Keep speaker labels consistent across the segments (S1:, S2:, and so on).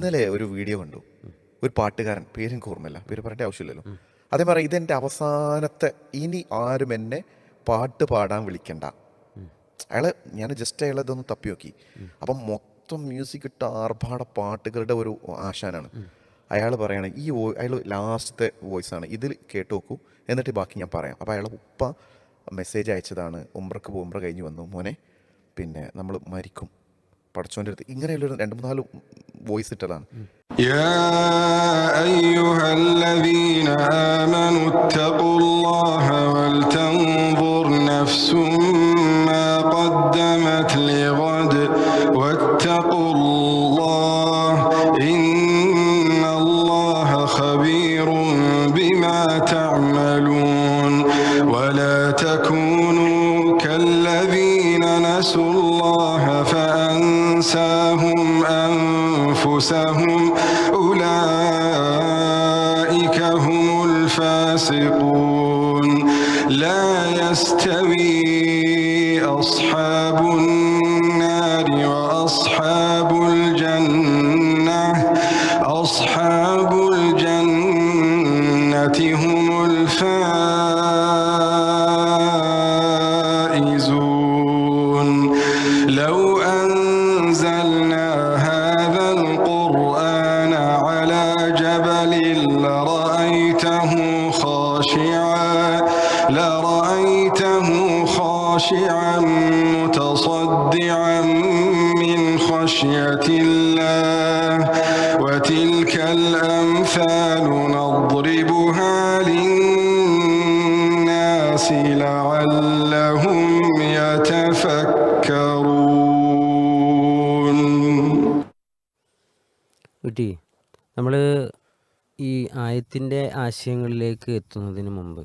S1: ഇന്നലെ ഒരു വീഡിയോ കണ്ടു. ഒരു പാട്ടുകാരൻ, പേരെനിക്ക് ഓർമ്മയില്ല, പേര് പറയേണ്ട ആവശ്യമില്ലല്ലോ. അതേ പറയാം, ഇതെൻ്റെ അവസാനത്തെ, ഇനി ആരും എന്നെ പാട്ട് പാടാൻ വിളിക്കണ്ട. ഞാൻ ജസ്റ്റ് അയാളെ ഇതൊന്ന് തപ്പി നോക്കി. അപ്പം മൊത്തം മ്യൂസിക് ഇട്ട ആർഭാട പാട്ടുകളുടെ ഒരു ആശാനാണ് അയാൾ. പറയാണ് അയാൾ ലാസ്റ്റത്തെ വോയിസാണ്, ഇതിൽ കേട്ട് നോക്കൂ എന്നിട്ട് ബാക്കി ഞാൻ പറയാം. അപ്പോൾ അയാളെ ഉപ്പ മെസ്സേജ് അയച്ചതാണ്, ഉംറ കഴിഞ്ഞ് വന്നു, മോനെ പിന്നെ നമ്മൾ മരിക്കും, പടച്ചോൻ്റെ അടുത്ത്. ഇങ്ങനെയുള്ളൊരു 2-3-4 വോയിസ് ഇട്ടതാണ്.
S2: يا أيها الذين آمنوا اتقوا الله ولتنظر نفس ما قدمت لغد واتقوا الله إن الله خبير بما تعملون ولا تكونوا كالذين نسوا الله فأنساهم أنفسهم أولئك هم الفاسقون لا يستوي أصحاب النار وأصحاب الجنة أصحاب الجنة هم الفائزون لو أنزلنا هذا القرآن على جبل لرأيته خاشعا متصدعا من خشية الله وتلك الأمثال نضربها للناس لعلهم يتفكرون.
S3: കുട്ടി, നമ്മൾ ഈ ആയത്തിൻ്റെ ആശയങ്ങളിലേക്ക് എത്തുന്നതിന് മുമ്പ്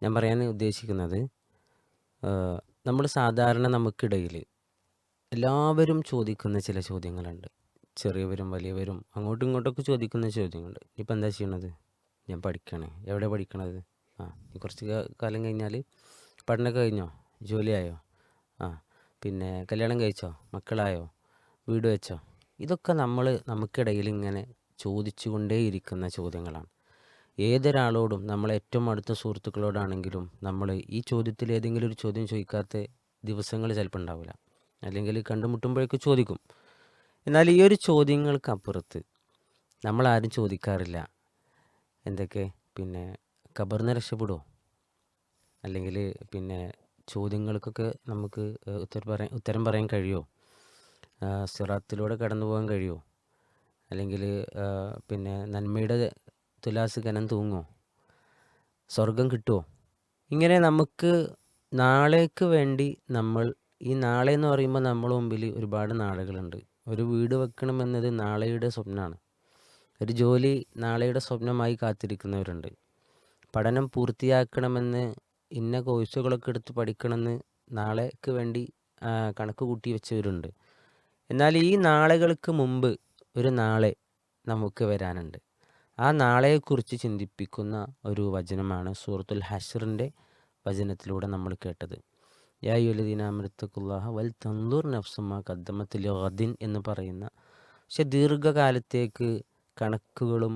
S3: ഞാൻ പറയാൻ ഉദ്ദേശിക്കുന്നത്, നമ്മൾ സാധാരണ നമുക്കിടയിൽ എല്ലാവരും ചോദിക്കുന്ന ചില ചോദ്യങ്ങളുണ്ട്. ചെറിയവരും വലിയവരും അങ്ങോട്ടും ഇങ്ങോട്ടൊക്കെ ചോദിക്കുന്ന ചോദ്യങ്ങളുണ്ട്. ഇപ്പം എന്താ ചെയ്യണത്? ഞാൻ പഠിക്കണേ. എവിടെ പഠിക്കണത്? കുറച്ച് കാലം കഴിഞ്ഞാൽ പഠനമൊക്കെ കഴിഞ്ഞോ? ജോലിയായോ? പിന്നെ കല്യാണം കഴിച്ചോ? മക്കളായോ? വീട് വെച്ചോ? ഇതൊക്കെ നമുക്കിടയിൽ ഇങ്ങനെ ചോദിച്ചുകൊണ്ടേയിരിക്കുന്ന ചോദ്യങ്ങളാണ്. ഏതൊരാളോടും, നമ്മളെ ഏറ്റവും അടുത്ത സുഹൃത്തുക്കളോടാണെങ്കിലും നമ്മൾ ഈ ചോദ്യത്തിൽ ഏതെങ്കിലും ഒരു ചോദ്യം ചോദിക്കാത്ത ദിവസങ്ങൾ ചിലപ്പോൾ ഉണ്ടാവില്ല. അല്ലെങ്കിൽ കണ്ടുമുട്ടുമ്പോഴേക്ക് ചോദിക്കും. എന്നാൽ ഈ ഒരു ചോദ്യങ്ങൾക്കപ്പുറത്ത് നമ്മളാരും ചോദിക്കാറില്ല. എന്തൊക്കെ? പിന്നെ ഖബറിന് രക്ഷപ്പെടുമോ? അല്ലെങ്കിൽ പിന്നെ ചോദ്യങ്ങൾക്കൊക്കെ നമുക്ക് ഉത്തരം പറയാൻ കഴിയുമോ? സിറാത്തിലൂടെ കടന്നു പോകാൻ കഴിയുമോ? അല്ലെങ്കിൽ പിന്നെ നന്മയുടെ തുലാസ് കനം തൂങ്ങോ? സ്വർഗം കിട്ടുമോ? ഇങ്ങനെ നമുക്ക് നാളേക്ക് വേണ്ടി ഈ നാളെ എന്ന് പറയുമ്പോൾ നമ്മുടെ മുമ്പിൽ ഒരുപാട് നാളുകളുണ്ട്. ഒരു വീട് വെക്കണമെന്നത് നാളെയുടെ സ്വപ്നമാണ്. ഒരു ജോലി നാളെയുടെ സ്വപ്നമായി കാത്തിരിക്കുന്നവരുണ്ട്. പഠനം പൂർത്തിയാക്കണമെന്ന് ഇന്ന കോഴ്സുകളൊക്കെ എടുത്ത് പഠിക്കണമെന്ന് നാളേക്ക് വേണ്ടി കണക്ക് കൂട്ടി വെച്ചവരുണ്ട്. എന്നാൽ ഈ നാളുകൾക്ക് മുമ്പ് ഒരു നാളെ നമുക്ക് വരാനുണ്ട്. ആ നാളെക്കുറിച്ച് ചിന്തിപ്പിക്കുന്ന ഒരു വചനമാണ് സൂറത്തുൽ ഹശ്റിൻ്റെ വചനത്തിലൂടെ നമ്മൾ കേട്ടത്. യാ അയ്യുഹല്ലദീന ആമനൂ ഇത്തഖുല്ലാഹ വൽ തൻദുർ നഫ്സും മാ ഖദ്ദമത് ലിഗദിൻ എന്ന് പറയുന്ന, പക്ഷെ ദീർഘകാലത്തേക്ക് കണക്കുകളും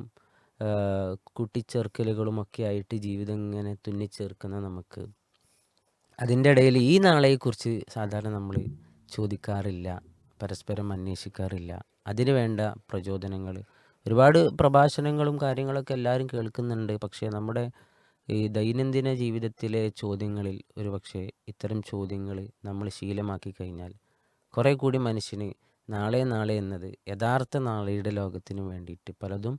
S3: കൂട്ടിച്ചേർക്കലുകളും ഒക്കെ ആയിട്ട് ജീവിതം ഇങ്ങനെ തുന്നിച്ചേർക്കുന്ന നമുക്ക് അതിൻ്റെ ഇടയിൽ ഈ നാളെക്കുറിച്ച് സാധാരണ നമ്മൾ ചോദിക്കാറില്ല, പരസ്പരം അന്വേഷിക്കാറില്ല. അതിന് വേണ്ട പ്രചോദനങ്ങൾ, ഒരുപാട് പ്രഭാഷണങ്ങളും കാര്യങ്ങളൊക്കെ എല്ലാവരും കേൾക്കുന്നുണ്ട്. പക്ഷേ നമ്മുടെ ഈ ദൈനംദിന ജീവിതത്തിലെ ചോദ്യങ്ങളിൽ ഒരു പക്ഷേ ഇത്തരം ചോദ്യങ്ങൾ നമ്മൾ ശീലമാക്കി കഴിഞ്ഞാൽ കുറേ കൂടി മനുഷ്യന് നാളെ എന്നത് യഥാർത്ഥ നാളെയുടെ ലോകത്തിന് വേണ്ടിയിട്ട് പലതും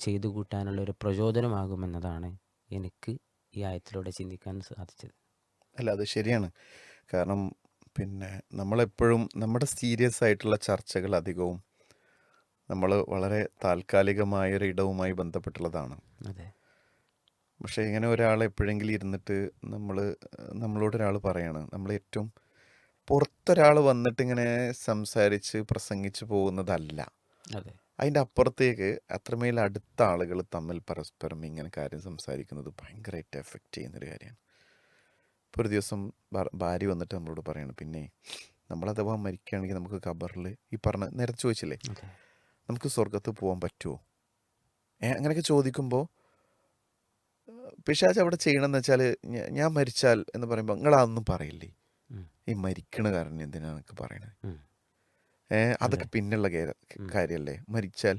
S3: ചെയ്തു കൂട്ടാനുള്ളൊരു പ്രചോദനമാകുമെന്നതാണ് എനിക്ക് ഈ ആയത്തിലൂടെ ചിന്തിക്കാൻ സാധിച്ചത്.
S1: അല്ല, അത് ശരിയാണ്. കാരണം പിന്നെ നമ്മളെപ്പോഴും നമ്മുടെ സീരിയസ് ആയിട്ടുള്ള ചർച്ചകൾ അധികവും നമ്മൾ വളരെ താൽക്കാലികമായൊരിടവുമായി ബന്ധപ്പെട്ടുള്ളതാണ്.
S3: അതെ.
S1: പക്ഷേ ഇങ്ങനെ ഒരാൾ എപ്പോഴെങ്കിലും ഇരുന്നിട്ട് നമ്മളോടൊരാൾ പറയാണ്, നമ്മൾ ഏറ്റവും പുറത്തൊരാൾ വന്നിട്ട് ഇങ്ങനെ സംസാരിച്ച് പ്രസംഗിച്ച് പോകുന്നതല്ല,
S3: അതെ,
S1: അതിൻ്റെ അപ്പുറത്തേക്ക് അത്രമേൽ അടുത്ത ആളുകൾ തമ്മിൽ പരസ്പരം ഇങ്ങനെ കാര്യം സംസാരിക്കുന്നത് ഭയങ്കരമായിട്ട് എഫക്റ്റ് ചെയ്യുന്നൊരു കാര്യമാണ്. ഇപ്പോൾ ഒരു ദിവസം ഭാര്യ വന്നിട്ട് നമ്മളോട് പറയാണ്, പിന്നെ നമ്മളഥവാ മരിക്കുകയാണെങ്കിൽ നമുക്ക് ഖബറിൽ ഈ പറഞ്ഞ നേരത്തെ ചോദിച്ചില്ലേ,
S3: അതെ.
S1: നമുക്ക് സ്വർഗത്ത് പോകാൻ പറ്റുമോ? അങ്ങനെയൊക്കെ ചോദിക്കുമ്പോൾ പിശാച് അവിടെ ചെയ്യണമെന്ന് വെച്ചാൽ ഞാൻ മരിച്ചാൽ എന്ന് പറയുമ്പോൾ നിങ്ങളതൊന്നും പറയില്ലേ,
S3: ഉം.
S1: ഈ മരിക്കണ കാരണം എന്തിനാണ് എനിക്ക് പറയണത്?
S3: ഉം.
S1: അതൊക്കെ പിന്നുള്ള കാര്യമല്ലേ. മരിച്ചാൽ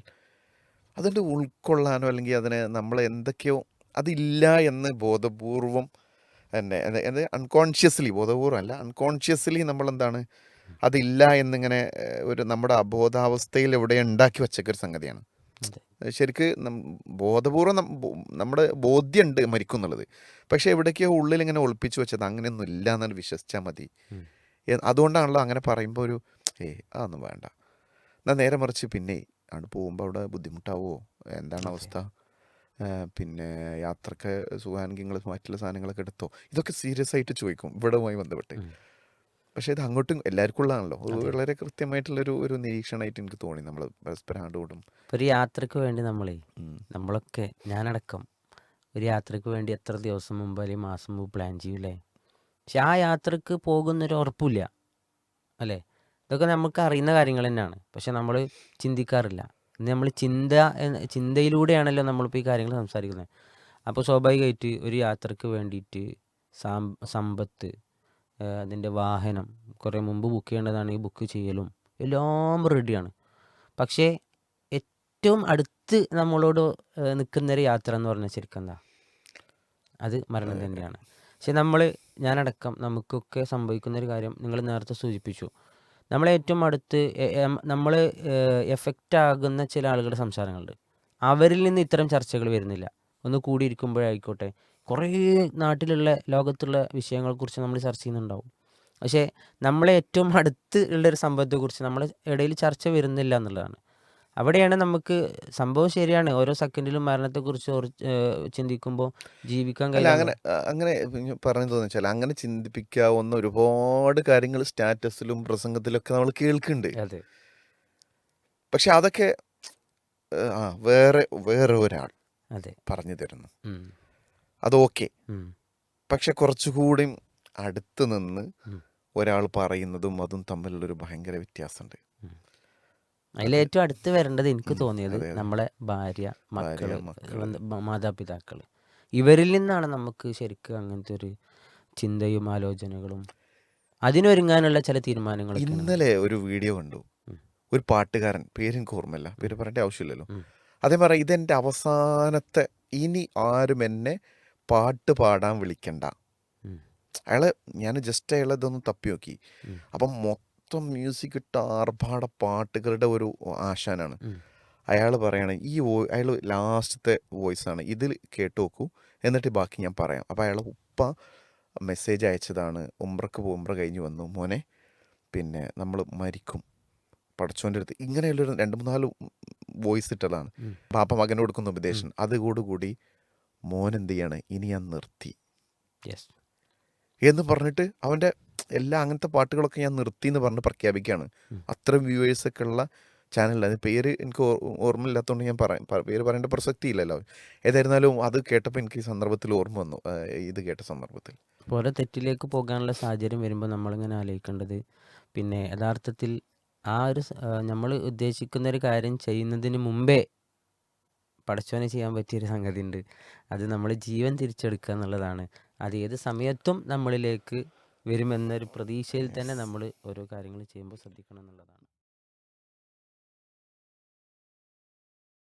S1: അതിൻ്റെ ഉൾക്കൊള്ളാനോ അല്ലെങ്കിൽ അതിനെ നമ്മൾ എന്തൊക്കെയോ അതില്ല എന്ന് ബോധപൂർവം തന്നെ അൺകോൺഷ്യസ്ലി, ബോധപൂർവം അല്ല അൺകോൺഷ്യസ്ലി നമ്മളെന്താണ് അതില്ല എന്നിങ്ങനെ ഒരു നമ്മുടെ അബോധാവസ്ഥയിൽ എവിടെ ഉണ്ടാക്കി വെച്ചൊരു സംഗതിയാണ്.
S3: അതെ.
S1: ശരിക്ക് ബോധപൂർവം നമ്മുടെ ബോധ്യമുണ്ട് മരിക്കും എന്നുള്ളത്, പക്ഷേ എവിടേക്കോ ഉള്ളിൽ ഇങ്ങനെ ഒളിപ്പിച്ചു വെച്ചത് അങ്ങനെയൊന്നും ഇല്ല എന്നാണ് വിശ്വസിച്ചാൽ മതി.
S3: ഉം.
S1: അതുകൊണ്ടാണല്ലോ അങ്ങനെ പറയുമ്പോൾ ഒരു അതൊന്നും വേണ്ട. എന്നാൽ നേരെ മറിച്ച് പിന്നെ അവിടെ പോകുമ്പോൾ അവിടെ ബുദ്ധിമുട്ടാവുമോ, എന്താണ് അവസ്ഥ, പിന്നെ യാത്രക്ക് സുഖമാണെങ്കിൽ നിങ്ങൾ മറ്റുള്ള സാധനങ്ങളൊക്കെ എടുത്തോ, ഇതൊക്കെ സീരിയസ് ആയിട്ട് ചോദിക്കും ഇവിടെയുമായി ബന്ധപ്പെട്ട്. പക്ഷേ ഇത് അങ്ങോട്ടും എല്ലാവർക്കും ഉള്ളതാണല്ലോ. വളരെ കൃത്യമായിട്ടുള്ളൊരു നിരീക്ഷണമായിട്ട് എനിക്ക് തോന്നി. നമ്മൾ പരസ്പരം ആണ്ടോടും
S3: ഒരു യാത്രക്ക് വേണ്ടി നമ്മളൊക്കെ ഞാനടക്കം ഒരു യാത്രക്ക് വേണ്ടി എത്ര ദിവസം മുമ്പ് അല്ലെങ്കിൽ മാസം മുമ്പ് പ്ലാൻ ചെയ്യൂലേ? പക്ഷെ ആ യാത്രക്ക് പോകുന്നൊരു ഉറപ്പില്ല അല്ലേ? ഇതൊക്കെ നമുക്ക് അറിയുന്ന കാര്യങ്ങൾ തന്നെയാണ്, പക്ഷെ നമ്മൾ ചിന്തിക്കാറില്ല. ഇന്ന് നമ്മൾ ചിന്തയിലൂടെയാണല്ലോ നമ്മളിപ്പോൾ ഈ കാര്യങ്ങൾ സംസാരിക്കുന്നത്. അപ്പോൾ സ്വാഭാവികമായിട്ട് ഒരു യാത്രക്ക് വേണ്ടിയിട്ട് സമ്പത്ത്, അതിൻ്റെ വാഹനം കുറേ മുമ്പ് ബുക്ക് ചെയ്യേണ്ടതാണെങ്കിൽ ബുക്ക് ചെയ്യലും എല്ലാം റെഡിയാണ്. പക്ഷേ ഏറ്റവും അടുത്ത് നമ്മളോട് നിൽക്കുന്നൊരു യാത്ര എന്ന് പറഞ്ഞാൽ ശരിക്കും എന്താ? അത് മരണം തന്നെയാണ്. പക്ഷെ ഞാനടക്കം നമുക്കൊക്കെ സംഭവിക്കുന്നൊരു കാര്യം നിങ്ങൾ നേരത്തെ സൂചിപ്പിച്ചു. നമ്മളേറ്റവും അടുത്ത് നമ്മൾ എഫക്റ്റ് ആകുന്ന ചില ആളുകളുടെ സംസാരങ്ങളുണ്ട്. അവരിൽ നിന്ന് ഇത്തരം ചർച്ചകൾ വരുന്നില്ല. ഒന്ന് കൂടിയിരിക്കുമ്പോഴായിക്കോട്ടെ കുറേ നാട്ടിലുള്ള ലോകത്തുള്ള വിഷയങ്ങളെക്കുറിച്ച് നമ്മൾ ചർച്ച ചെയ്യുന്നുണ്ടാവും. പക്ഷേ നമ്മളെ ഏറ്റവും അടുത്ത് ഉള്ളൊരു സംഭവത്തെക്കുറിച്ച് നമ്മളെ ഇടയിൽ ചർച്ച വരുന്നില്ല എന്നുള്ളതാണ്. അവിടെയാണ് നമുക്ക് സംഭവം ശരിയാണ്, ഓരോ സെക്കൻഡിലും മരണത്തെക്കുറിച്ച് ചിന്തിക്കുമ്പോൾ ജീവിക്കാൻ
S1: അല്ല.
S3: കഴിയില്ല.
S1: അങ്ങനെ പറഞ്ഞു തോന്നിച്ചാൽ അങ്ങനെ ചിന്തിപ്പിക്കാവുന്ന ഒരുപാട് കാര്യങ്ങൾ സ്റ്റാറ്റസിലും പ്രസംഗത്തിലൊക്കെ നമ്മൾ കേൾക്കുന്നുണ്ട്.
S3: അതെ.
S1: പക്ഷെ അതൊക്കെ വേറെ ഒരാൾ
S3: അതെ.
S1: പറഞ്ഞു തരുന്നു,
S3: ഉം.
S1: അത് ഓക്കെ.
S3: ഉം.
S1: പക്ഷെ കുറച്ചുകൂടി അടുത്ത് നിന്ന്
S3: ഉം.
S1: ഒരാൾ പറയുന്നതും അതും തമ്മിലുള്ളൊരു ഭയങ്കര വ്യത്യാസമുണ്ട്.
S3: അതിലേറ്റവും അടുത്ത് വരേണ്ടത് എനിക്ക് തോന്നിയത്
S1: അതെ, അതെ.
S3: നമ്മളെ ഭാര്യ, മക്കള്,
S1: മക്കള്.
S3: മാതാപിതാക്കൾ, ഇവരിൽ നിന്നാണ് നമുക്ക് ശരിക്കും അങ്ങനത്തെ ഒരു ചിന്തയും ആലോചനകളും അതിനൊരുങ്ങാനുള്ള ചില തീരുമാനങ്ങളൊക്കെ.
S1: ഇന്നലെ ഒരു വീഡിയോ കണ്ടു. ഒരു പാട്ടുകാരൻ, പേരെനിക്ക് ഓർമ്മയില്ല, പേര് പറയേണ്ട ആവശ്യമില്ലല്ലോ. അതേ പറയാം, ഇതെൻ്റെ അവസാനത്തെ, ഇനി ആരും എന്നെ പാട്ട് പാടാൻ വിളിക്കണ്ട. ഞാൻ ജസ്റ്റ് അയാളതൊന്ന് തപ്പി നോക്കി. അപ്പം മൊത്തം മ്യൂസിക് ഇട്ട ആർഭാട പാട്ടുകളുടെ ഒരു ആശാനാണ്. അയാൾ പറയാണ് അയാൾ ലാസ്റ്റത്തെ വോയിസാണ്, ഇതിൽ കേട്ട് നോക്കൂ എന്നിട്ട് ബാക്കി ഞാൻ പറയാം. അപ്പോൾ അയാളെ ഉപ്പ മെസ്സേജ് അയച്ചതാണ്, ഉംറ കഴിഞ്ഞ് വന്നു മോനെ, പിന്നെ നമ്മൾ മരിക്കും പടച്ചോൻ്റെ അടുത്ത്, ഇങ്ങനെയുള്ളൊരു 2-3 വോയിസ് ഇട്ടതാണ്. പാപ്പ മകന് കൊടുക്കുന്ന ഉപദേശം. അതോടുകൂടി മോൻ എന്ത് ചെയ്യാണ്, ഇനി ഞാൻ നിർത്തി എന്ന് പറഞ്ഞിട്ട് അവൻ്റെ എല്ലാ അങ്ങനത്തെ പാട്ടുകളൊക്കെ ഞാൻ നിർത്തി എന്ന് പറഞ്ഞ് പ്രഖ്യാപിക്കുകയാണ്. അത്ര വ്യൂവേഴ്സൊക്കെ ഉള്ള ചാനലിൽ. അത് പേര് എനിക്ക് ഓർമ്മയില്ലാത്തതുകൊണ്ട് ഞാൻ പേര് പറയേണ്ട പ്രസക്തി ഇല്ലല്ലോ. ഏതായിരുന്നാലും അത് കേട്ടപ്പോൾ എനിക്ക് ഈ സന്ദർഭത്തിൽ ഓർമ്മ വന്നു, ഇത് കേട്ട സന്ദർഭത്തിൽ.
S3: ഓരോ തെറ്റിലേക്ക് പോകാനുള്ള സാഹചര്യം വരുമ്പോൾ നമ്മളിങ്ങനെ ആലോചിക്കേണ്ടത്, പിന്നെ യഥാർത്ഥത്തിൽ നമ്മൾ ഉദ്ദേശിക്കുന്ന ഒരു കാര്യം ചെയ്യുന്നതിന് മുമ്പേ പടച്ചോനെ ചെയ്യാൻ പറ്റിയൊരു സംഗതി ഉണ്ട്. അത് നമ്മൾ ജീവൻ തിരിച്ചെടുക്കുക എന്നുള്ളതാണ്. അത് ഏത് സമയത്തും നമ്മളിലേക്ക് വരുമെന്നൊരു പ്രതീക്ഷയിൽ തന്നെ നമ്മൾ ഓരോ കാര്യങ്ങൾ ചെയ്യുമ്പോൾ ശ്രദ്ധിക്കണം എന്നുള്ളതാണ്.